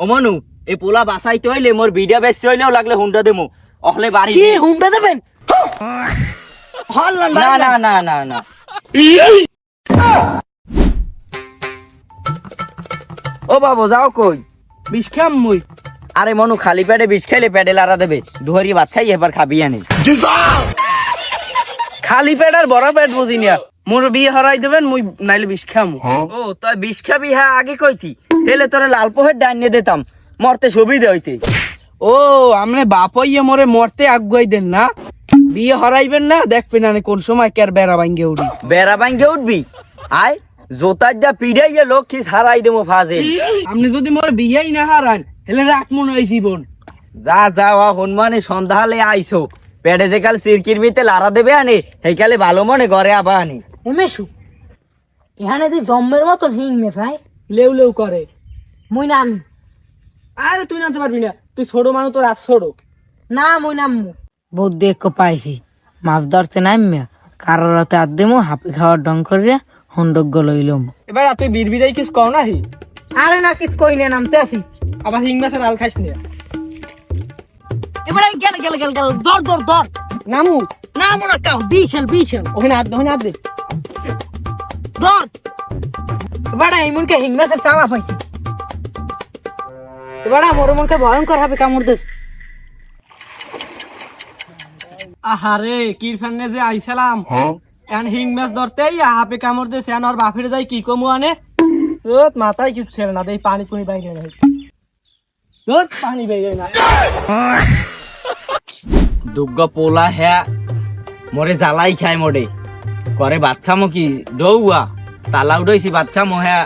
ও মনু এই পোলা বাসাইতে হইলে মোর ভিডিও বেশি হইলেও লাগলে হুন্ডা দেমু অহলে বাড়ি কি হুন্ডা দেবেন? হল না না না না না ও বাবু যাও কই? বিষ খাম মুই। আরে মনু খালি পেটে বিষ খাইলে পেটে লারা দেবে দুহারি ভাত খাই এবার খাবি আনি খালি পেট আর বড় পেট বুঝি না, মোর বিয়ে হরাই দেবেন মুই নাইলে বিষ খাম। ও তুই বিষ খাবি? হ্যাঁ আগে কইতি হেলে তোরে লাল পোহের ডাইন নিয়ে দিতাম মরতে সুবিধা হইতে। ও আমনে বাপ হইয়ে মোরে মরতে আগুয়াই দেন না, বিয়ে হরাইবেন না দেখবেন না কোন সময় কের বেড়া ভাঙ্গে উঠি। বেড়া ভাঙ্গে উঠবি আয় জোতার যা পিড়াইয়া লক্ষ্মী হারাই দেবো ফাজেল। আপনি যদি মোর বিয়েই না হারান হেলে রাখ মনে হয় জীবন। যা যা হনুমানে সন্ধ্যা হলে আইসো পেটে যে কাল সিরকির ভিতে লারা দেবে আনে সেই কালে ভালো মনে ঘরে আবা আনি। এমেশু এখানে তুই জম্মের মতন হিংমে ভাই লেউ লেউ করে। মুই নাম আরে তুই নামতে পারবি না, তুই ছোট মানুষ, তোর আজ ছোট। না মুই নাম বুদ্ধি এক পাইছি মাছ ধরতে নামবে কারোর রাতে আর দেমো হাপি খাওয়ার ডং করে হন্ডজ্ঞ লইলম। এবার তুই বিড়বিড়াই কিছু কও নাহি? আরে না কিস কইলে নামতে আসি আবার হিং মাছের আল খাইস না। এবারে গেল গেল গেল গেল দর দর দর নামু না মনে কাও বিশাল বিশাল ওখানে হাত দে। দর এবারে এমনকে হিংমাসের চালা পাইছি এবারে মোর মনকে ভয়ঙ্কর হবে কামড় দিস। আহারে কিরফানে যে আইসালাম এখন হিং মাছ ধরতেই হাপে কামড় দিয়েছে, এখন ওর বাপের যাই কি কমু আনে তোর মাথায় কিছু খেলে না, দেই পানি পুনি বাইরে নাই, তোর পানি বাইরে না। দুগ্গ পোলা হ্যাঁ মোরে জ্বালাই খায় মোড়ে করে ভাত খামো কি ডৌয়া তালা উঠাইছি ভাত খামো হ্যাঁ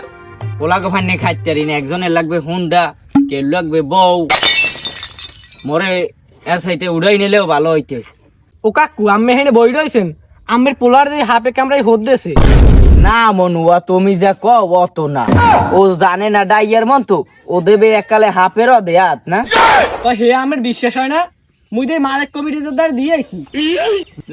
পোলা কফানে খাইতে পারি না। একজনের লাগবে হুন্ডা কেউ লাগবে বউ মোরে এর সাইতে উড়াই নিলেও ভালো হইতে। ও কাকু আম্মে হেনে বই রয়েছেন, আম্মের পোলার দিয়ে হাপে কামড়াই হোদ দেছে। না মনুয়া তুমি যা কও অত না, ও জানে না ডাইয়ার মন তো ও দেবে এককালে হাফেরও দেয়াত না। তো হে আমের বিশ্বাস হয় না, মুই দে মালিক কমিটির দ্বার দিয়ে আইছি।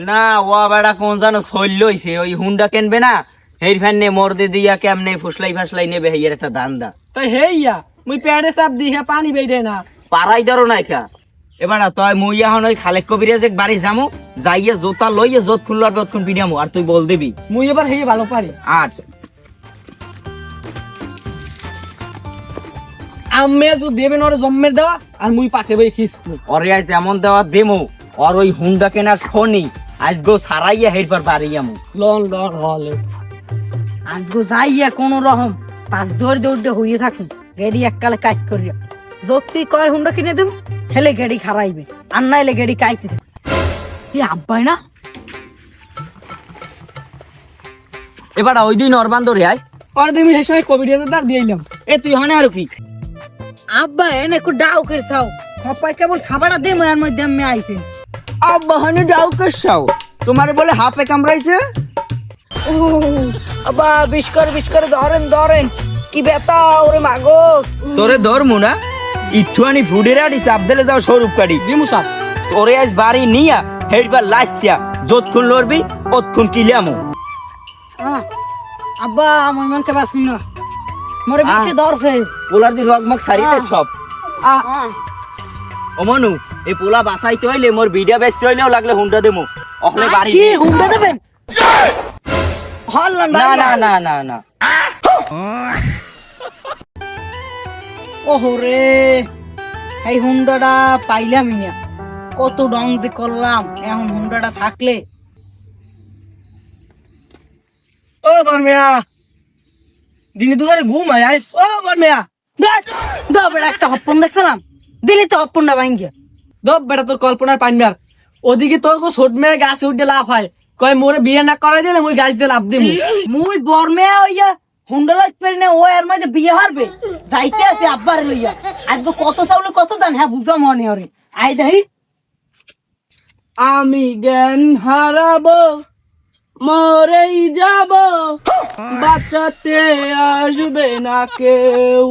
না ও বেড়া কোন জানো শৈল হইছে ওই হুন্ডা কেনবে না হের ফ্যানে মরদে দিয়া কেমনে ফুসলাই ফাসলাই নেবে হেয়ার একটা ধান্দা। তো হে ইয়া মুই প্যাডে চাপ দি হে পানি বাইরে না পারাই ধরো না খা এবার তই মুই এখন ওই খালেক কবিরাজ বাড়ি যামু যাইয়া জোতা লইয়া জোত খুললার যতক্ষণ পিড়ামু আর তুই বল দিবি। মুই এবার হে ভালো পারি। আর আম্মে যে দেবেন ওরে জম্মের দেওয়া আর মুই পাশে বই খিস অরে আজ এমন দেওয়া দেমো আর ওই হুন্ডা কেনার শনি আজ গো সারাইয়া হেরবার বাড়ি আমু লন লন হলে আজগো যাইয়া কোন রকম পাঁচ দৌড় দৌড়ে হইয়ে থাকি গেড়ি এককালে কাজ করিয়া যদি কয় হুন্ডা কিনে দেব হেলে গেড়ি খারাইবে আর নাইলে গেড়ি কাইতে দেবে। এই আব্বাই না এবার ওই দিন অরবান ধরে আয় আর তুমি হে সময় কমিটির দ্বার দিয়ে আইলাম। এ তুই হনে আর কি আব্বা এনে একটু ডাউ করে চাও সবাই কেবল খাবারটা দে ময়ার মধ্যে আমি আইছে আব্বা হনে যাও কেসাও তোমারে বলে হাফে কামড়াইছে। আব্বা বিশ করে ধরেন ধরেন কি বেতা ওরে মাগো তোরে ধরমু না ইটুয়ানি ফুডের আড়ি চাপ দিলে যাও স্বরূপ কাটি দিমু সাপ তোরে আজ বাড়ি নিয়া হেরবার লাইসিয়া যতক্ষণ লড়বি অতক্ষণ কিলামু। আব্বা আমার মনকে বাসুন না মোরে বেশি ধরছে পোলার দি রগমগ সারিতে সব ও মনু এই পোলা বাসাইতে হইলে মোর ভিডিও বেশি হইলেও লাগলে হুন্ডা দেমু অহলে বাড়ি কি হুন্ডা দেবেন হল না না না না না ওহরে এই হুন্ডাটা পাইলাম না কত ডং যে করলাম এখন হুন্ডাটা থাকলে ও বর্মিয়া দিনে দুধারে ঘুম আয় ও বর্মিয়া বেড়া একটা হপ্পন দেখছিলাম দিলি তো হপ্পনটা ভাঙ্গিয়া দব বেটা তোর কল্পনার পাইনবার ওদিকে তোর কো ছোট মেয়ে গাছে উঠে লাভ হয় কয় মোরে বিয়ে না করাই দিলে মুই গাছ দিয়ে লাভ দিমু। মুই বর্মে হইয়া হুন্ডা লাগতে পারি না ও এর মধ্যে বিয়ে হারবে যাইতে আছে আব্বার লইয়া আজকে কত চাউলে কত দান হ্যাঁ বুঝা মনে হরে আই দেহি আমি জ্ঞান হারাবো মরেই যাব বাঁচাতে আসবে না কেউ।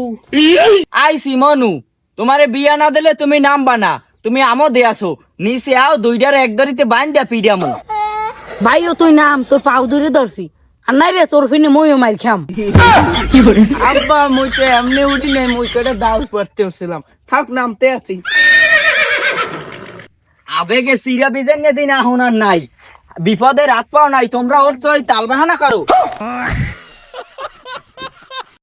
আইসি মনু তোমারে বিয়া না দিলে তুমি নামবা না তুমি আমো দেয়াছো নিচে আও দুইটার এক দড়িতে বান্ধা পিড়ামু। ভাইও তুই নাম তোর পাউ ধরে ধরছি আর নাই রে তোর ফিনে মইও মার খাম আব্বা মুই তো এমনি উঠি নাই, মুই করে দাও পড়তে উঠছিলাম, থাক নামতে আছি। আবেগে সিরা বিজেন দিন এখন আর নাই, বিপদের হাত পাও নাই, তোমরা ওর চই তাল বাহানা করো।